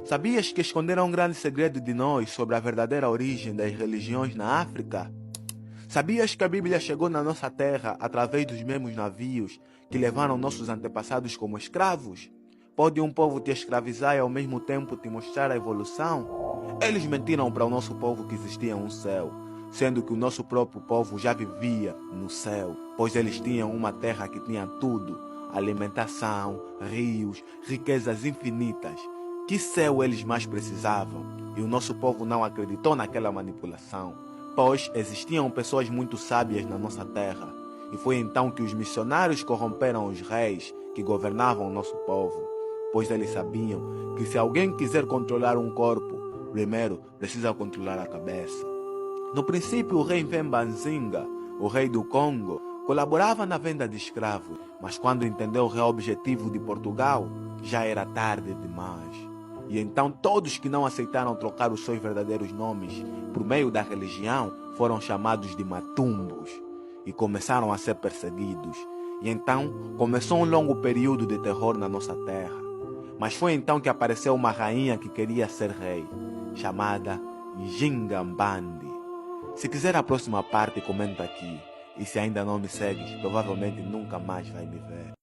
Sabias que esconderam um grande segredo de nós sobre a verdadeira origem das religiões na África? Sabias que a Bíblia chegou na nossa terra através dos mesmos navios que levaram nossos antepassados como escravos? Pode um povo te escravizar e ao mesmo tempo te mostrar a evolução? Eles mentiram para o nosso povo que existia um céu, sendo que o nosso próprio povo já vivia no céu, pois eles tinham uma terra que tinha tudo: alimentação, rios, riquezas infinitas. Que céu eles mais precisavam? E o nosso povo não acreditou naquela manipulação, pois existiam pessoas muito sábias na nossa terra. E foi então que os missionários corromperam os reis que governavam o nosso povo, pois eles sabiam que se alguém quiser controlar um corpo, primeiro precisa controlar a cabeça. No princípio, o rei Vemba Nzinga, o rei do Congo, colaborava na venda de escravos, mas quando entendeu o real objetivo de Portugal, já era tarde demais. E então todos que não aceitaram trocar os seus verdadeiros nomes por meio da religião foram chamados de matumbos e começaram a ser perseguidos. E então começou um longo período de terror na nossa terra. Mas foi então que apareceu uma rainha que queria ser rei, chamada Njinga Mbandi. Se quiser a próxima parte, comenta aqui. E se ainda não me segues, provavelmente nunca mais vai me ver.